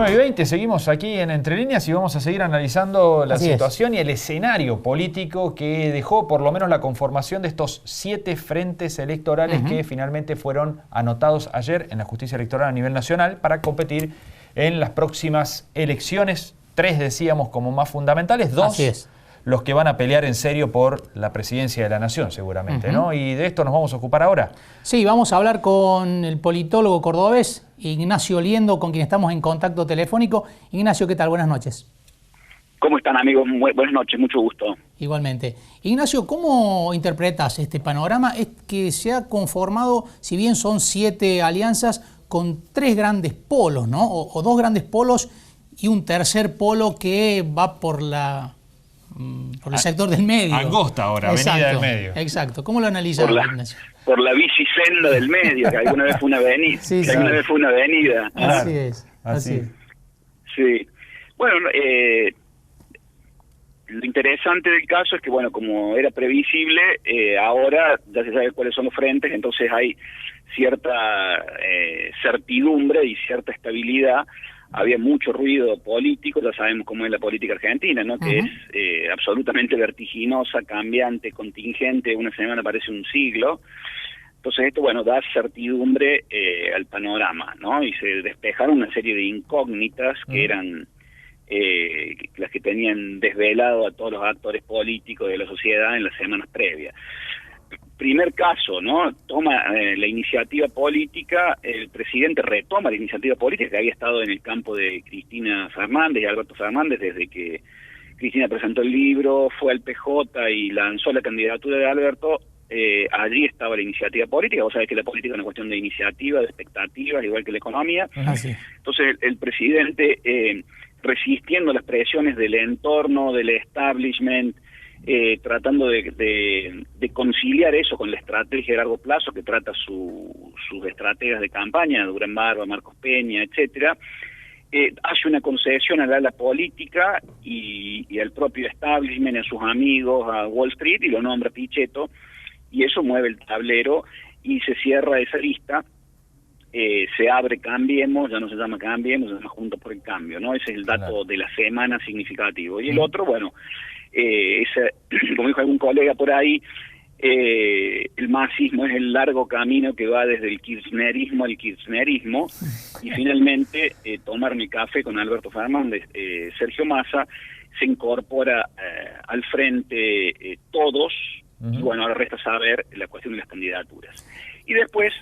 9:20, seguimos aquí en Entre Líneas y vamos a seguir analizando la situación y el escenario político que dejó por lo menos la conformación de estos 7 frentes electorales que finalmente fueron anotados ayer en la justicia electoral a nivel nacional para competir en las próximas elecciones. 3 decíamos como más fundamentales, 2 los que van a pelear en serio por la presidencia de la nación seguramente, ¿no? Y de esto nos vamos a ocupar ahora. Sí, vamos a hablar con el politólogo cordobés Ignacio Liendo, con quien estamos en contacto telefónico. Ignacio, ¿qué tal? Buenas noches. ¿Cómo están, amigos? Buenas noches, mucho gusto. Igualmente. Ignacio, ¿cómo interpretas este panorama? Es que se ha conformado, si bien son 7 alianzas, con 3 grandes polos, ¿no? O 2 grandes polos y un tercer polo que va por el sector del medio. Angosta ahora, avenida del medio. Exacto. ¿Cómo lo analizas, Ignacio? Por la bicisenda del medio, que alguna vez fue una avenida. Alguna vez fue una avenida. Así es. Así es. Sí. Bueno, lo interesante del caso es que, bueno, como era previsible, ahora ya se sabe cuáles son los frentes, entonces hay cierta certidumbre y cierta estabilidad. Había mucho ruido político, ya sabemos cómo es la política argentina, ¿no? Que es absolutamente vertiginosa, cambiante, contingente, una semana parece un siglo. Entonces esto, bueno, da certidumbre al panorama, ¿no? Y se despejaron una serie de incógnitas que eran las que tenían desvelado a todos los actores políticos de la sociedad en las semanas previas. Primer caso, ¿no? Toma la iniciativa política, el presidente retoma la iniciativa política que había estado en el campo de Cristina Fernández y Alberto Fernández desde que Cristina presentó el libro, fue al PJ y lanzó la candidatura de Alberto. Allí estaba la iniciativa política. Vos sabés que la política es una cuestión de iniciativa, de expectativas, igual que la economía. Entonces el presidente, resistiendo las presiones del entorno, del establishment, tratando de conciliar eso con la estrategia de largo plazo que trata sus estrategas de campaña, Durán Barba, Marcos Peña, etcétera, hace una concesión a la política y al propio establishment, a sus amigos, a Wall Street, y lo nombra Pichetto, y eso mueve el tablero y se cierra esa lista. Se abre Cambiemos, ya no se llama Cambiemos, se llama Juntos por el Cambio, ¿no? Ese es el dato de la semana significativo. Y el otro, bueno, como dijo algún colega por ahí, el masismo es el largo camino que va desde el kirchnerismo al kirchnerismo, y finalmente tomar mi café con Alberto Fernández, Sergio Massa, se incorpora al frente todos, y bueno, ahora resta saber la cuestión de las candidaturas. Y después,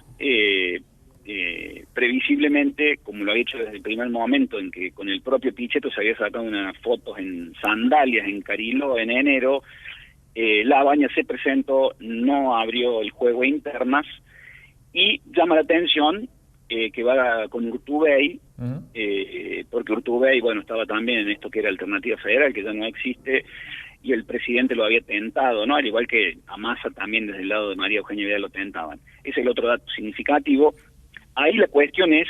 previsiblemente, como lo había hecho desde el primer momento en que con el propio Pichetto se había sacado unas fotos en sandalias en Cariló en enero, Labaña se presentó, no abrió el juego a internas, y llama la atención que va con Urtubey, porque Urtubey, bueno, estaba también en esto que era Alternativa Federal, que ya no existe, y el presidente lo había tentado, ¿no? Al igual que a Massa también desde el lado de María Eugenia Vidal lo tentaban. Ese es el otro dato significativo. Ahí la cuestión es,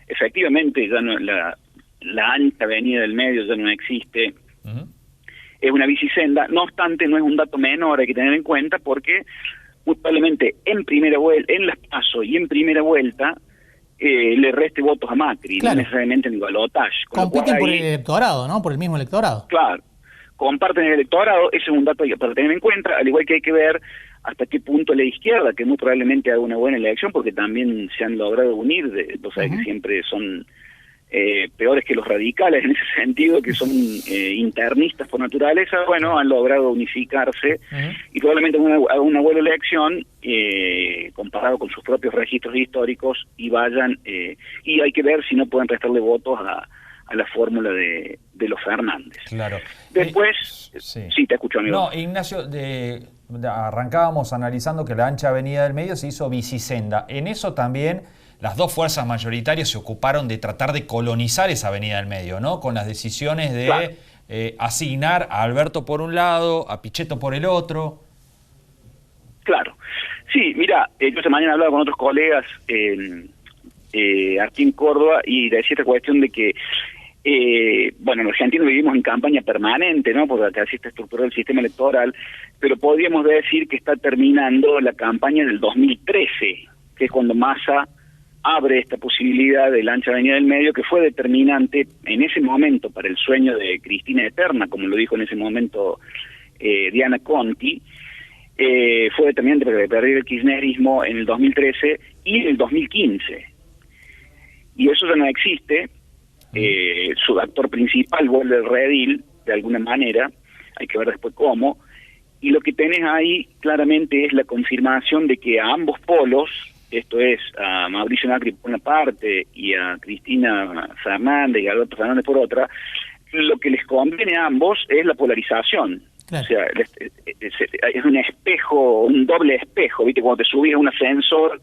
efectivamente, ya no, la ancha avenida del medio ya no existe, es una bicisenda. No obstante, no es un dato menor, hay que tener en cuenta, porque muy probablemente en primera vuelta, en las PASO y en primera vuelta, le reste votos a Macri, no necesariamente en el balotaje. Compiten por el electorado, ¿no? Por el mismo electorado. Claro, comparten el electorado, ese es un dato para tener en cuenta, al igual que hay que ver hasta qué punto la izquierda, que muy probablemente haga una buena elección, porque también se han logrado unir, vos sabés que siempre son peores que los radicales en ese sentido, que son internistas por naturaleza, bueno, han logrado unificarse y probablemente hagan una buena elección comparado con sus propios registros históricos y vayan, y hay que ver si no pueden restarle votos a la fórmula de los Fernández. Claro. Después, sí, te escucho, amigo. No, Ignacio, arrancábamos analizando que la ancha avenida del medio se hizo bicisenda. En eso también las 2 fuerzas mayoritarias se ocuparon de tratar de colonizar esa avenida del medio, ¿no? Con las decisiones de asignar a Alberto por un lado, a Pichetto por el otro. Claro. Sí, mira, yo esta mañana hablaba con otros colegas aquí en Córdoba y decía esta cuestión de que bueno, en Argentina vivimos en campaña permanente, ¿no? Porque así está estructurado el sistema electoral, pero podríamos decir que está terminando la campaña del 2013, que es cuando Massa abre esta posibilidad de la ancha avenida del medio, que fue determinante en ese momento para el sueño de Cristina Eterna, como lo dijo en ese momento Diana Conti. Fue determinante para perder el kirchnerismo en el 2013 y en el 2015. Y eso ya no existe. Su actor principal vuelve al redil, de alguna manera, hay que ver después cómo, y lo que tenés ahí claramente es la confirmación de que a ambos polos, esto es, a Mauricio Macri por una parte y a Cristina Fernández y a Alberto Fernández por otra, lo que les conviene a ambos es la polarización. Claro. O sea, es un espejo, un doble espejo, ¿viste? Cuando te subís a un ascensor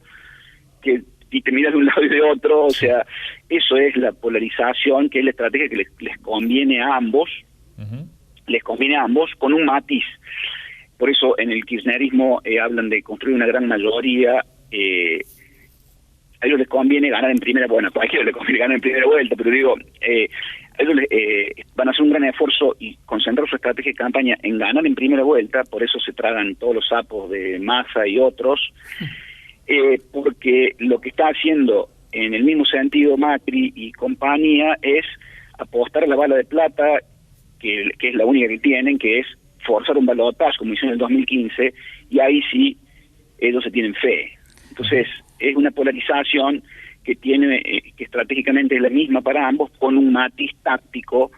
y te miras de un lado y de otro, o sea, eso es la polarización, que es la estrategia que les conviene a ambos, les conviene a ambos, con un matiz. Por eso en el kirchnerismo hablan de construir una gran mayoría. A ellos les conviene ganar en primera, bueno, a cualquiera les conviene ganar en primera vuelta, pero digo, a ellos van a hacer un gran esfuerzo y concentrar su estrategia de campaña en ganar en primera vuelta, por eso se tragan todos los sapos de Massa y otros, porque lo que está haciendo en el mismo sentido Macri y compañía es apostar a la bala de plata, que es la única que tienen, que es forzar un balotaje como hicieron en el 2015, y ahí sí ellos se tienen fe. Entonces es una polarización que tiene, que estratégicamente es la misma para ambos, con un matiz táctico,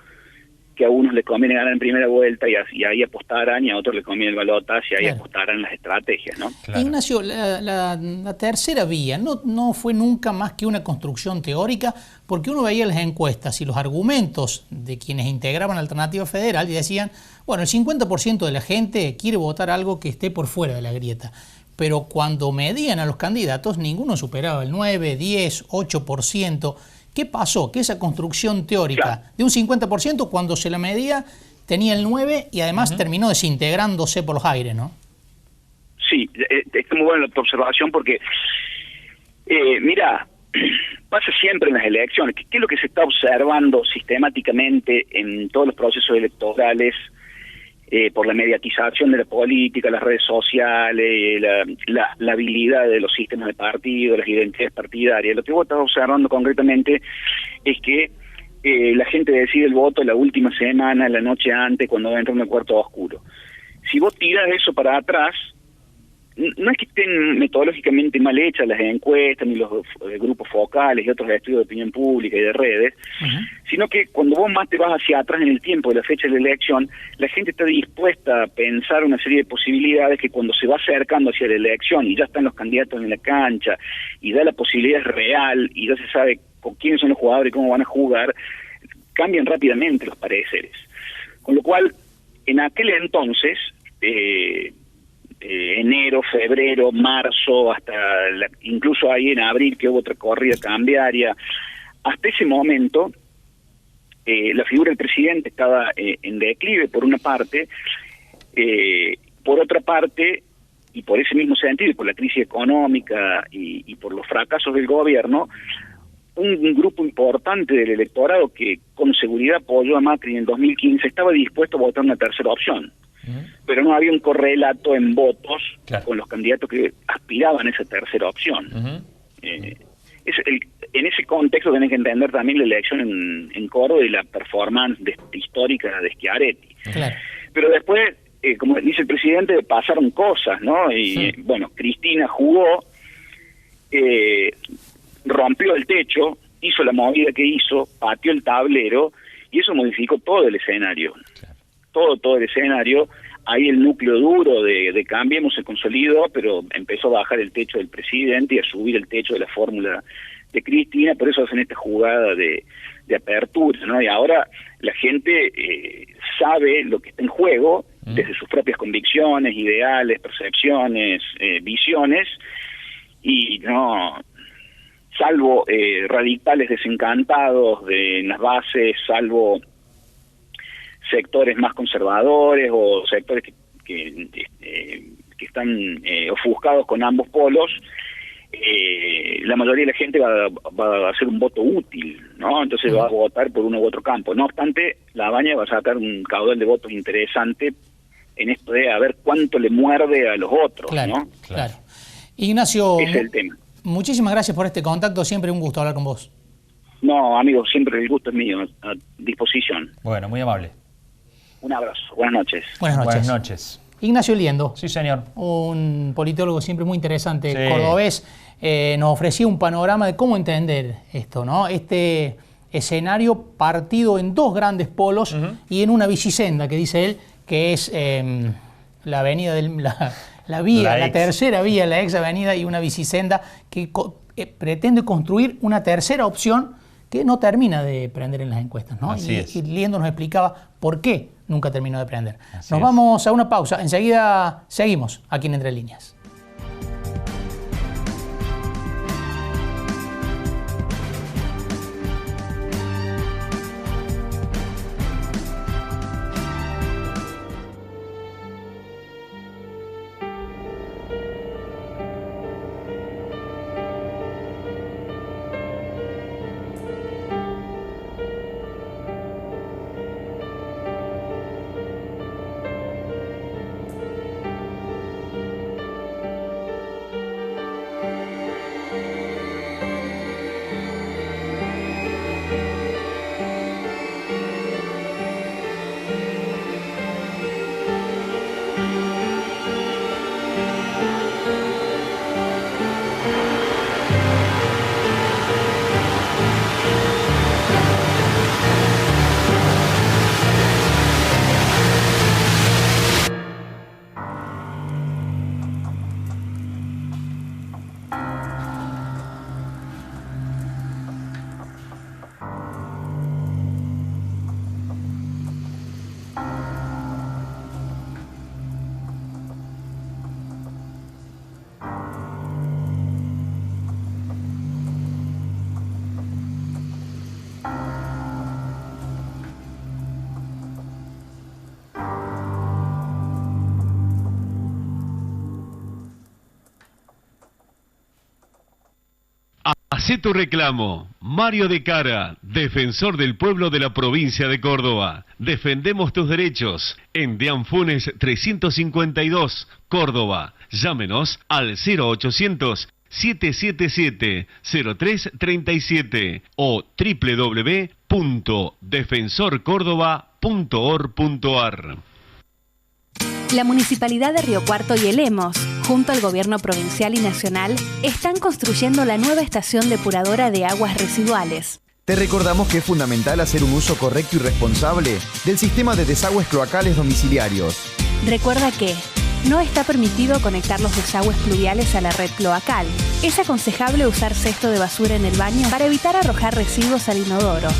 que a unos les conviene ganar en primera vuelta y ahí apostarán, y a otros les conviene el balotaje y ahí apostarán las estrategias, ¿no? Claro. Ignacio, la tercera vía no fue nunca más que una construcción teórica, porque uno veía las encuestas y los argumentos de quienes integraban Alternativa Federal y decían, bueno, el 50% de la gente quiere votar algo que esté por fuera de la grieta. Pero cuando medían a los candidatos, ninguno superaba el 9, 10, 8%. ¿Qué pasó? Que esa construcción teórica de un 50%, cuando se la medía, tenía el 9 y además terminó desintegrándose por los aires, ¿no? Sí, es muy buena tu observación porque, mira, pasa siempre en las elecciones. ¿Qué es lo que se está observando sistemáticamente en todos los procesos electorales? Por la mediatización de la política, las redes sociales, la habilidad de los sistemas de partido, las identidades partidarias. Lo que vos estás observando concretamente es que la gente decide el voto la última semana, la noche antes, cuando entra en un cuarto oscuro. Si vos tiras eso para atrás, no es que estén metodológicamente mal hechas las encuestas, ni los grupos focales y otros estudios de opinión pública y de redes, sino que cuando vos más te vas hacia atrás en el tiempo de la fecha de la elección, la gente está dispuesta a pensar una serie de posibilidades que cuando se va acercando hacia la elección y ya están los candidatos en la cancha y da la posibilidad real y ya se sabe con quiénes son los jugadores y cómo van a jugar, cambian rápidamente los pareceres. Con lo cual, en aquel entonces, enero, febrero, marzo, hasta incluso ahí en abril que hubo otra corrida cambiaria, hasta ese momento la figura del presidente estaba en declive por una parte, por otra parte, y por ese mismo sentido, y por la crisis económica y por los fracasos del gobierno, un grupo importante del electorado que con seguridad apoyó a Macri en el 2015 estaba dispuesto a votar una tercera opción. Pero no había un correlato en votos con los candidatos que aspiraban a esa tercera opción. En ese contexto tenés que entender también la elección en Córdoba y la performance histórica de Schiaretti. Pero después, como dice el presidente, pasaron cosas, ¿no? Y bueno, Cristina jugó, rompió el techo, hizo la movida que hizo, pateó el tablero, y eso modificó todo el escenario. Todo el escenario. Ahí el núcleo duro de Cambiemos se consolidó, pero empezó a bajar el techo del presidente y a subir el techo de la fórmula de Cristina, por eso hacen esta jugada de apertura, ¿no? Y ahora la gente sabe lo que está en juego desde sus propias convicciones, ideales, percepciones, visiones, y no, salvo radicales desencantados en las bases, salvo sectores más conservadores o sectores que están ofuscados con ambos polos, la mayoría de la gente va a hacer un voto útil, ¿no? Entonces va a votar por uno u otro campo. No obstante, La Baña va a sacar un caudal de votos interesante en esto de a ver cuánto le muerde a los otros, ¿no? Claro. Ignacio, ese es el tema. muchísimas gracias por este contacto, siempre un gusto hablar con vos. No, amigo, siempre el gusto es mío, a disposición. Bueno, muy amable. Un abrazo, buenas noches. Buenas noches. Ignacio Liendo. Sí, señor. Un politólogo siempre muy interesante, sí. Cordobés, nos ofrecía un panorama de cómo entender esto, ¿no? Este escenario partido en dos grandes polos y en una bicisenda, que dice él, que es la avenida la tercera vía, la ex avenida, y una bicisenda que pretende construir una tercera opción que no termina de prender en las encuestas, ¿no? Y Liendo nos explicaba por qué nunca terminó de prender. Nos vamos a una pausa, enseguida seguimos aquí en Entre Líneas. Hacé tu reclamo. Mario de Cara, defensor del pueblo de la provincia de Córdoba. Defendemos tus derechos. En Deán Funes 352, Córdoba. Llámenos al 0800-777-0337 o www.defensorcordoba.org.ar. La Municipalidad de Río Cuarto y el Hemos, junto al Gobierno Provincial y Nacional, están construyendo la nueva estación depuradora de aguas residuales. Te recordamos que es fundamental hacer un uso correcto y responsable del sistema de desagües cloacales domiciliarios. Recuerda que no está permitido conectar los desagües pluviales a la red cloacal. Es aconsejable usar cesto de basura en el baño para evitar arrojar residuos al inodoro.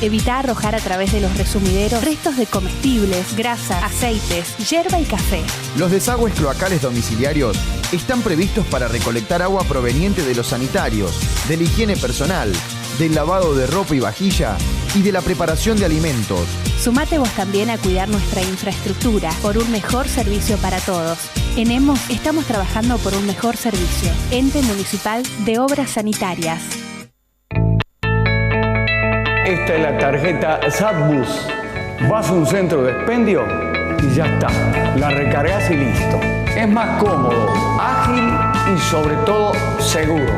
Evita arrojar a través de los resumideros restos de comestibles, grasa, aceites, yerba y café. Los desagües cloacales domiciliarios están previstos para recolectar agua proveniente de los sanitarios, de la higiene personal, del lavado de ropa y vajilla y de la preparación de alimentos. Sumate vos también a cuidar nuestra infraestructura por un mejor servicio para todos. En Hemos estamos trabajando por un mejor servicio. Ente Municipal de Obras Sanitarias. Esta es la tarjeta SatBus. Vas a un centro de expendio y ya está. La recargas y listo. Es más cómodo, ágil y sobre todo seguro.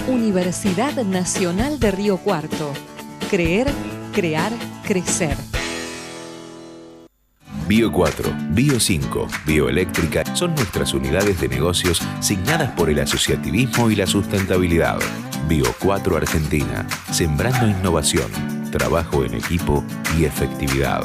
Universidad Nacional de Río Cuarto. Creer, crear, crecer. Bio 4, Bio 5, Bioeléctrica son nuestras unidades de negocios signadas por el asociativismo y la sustentabilidad. Bio 4 Argentina, sembrando innovación, trabajo en equipo y efectividad.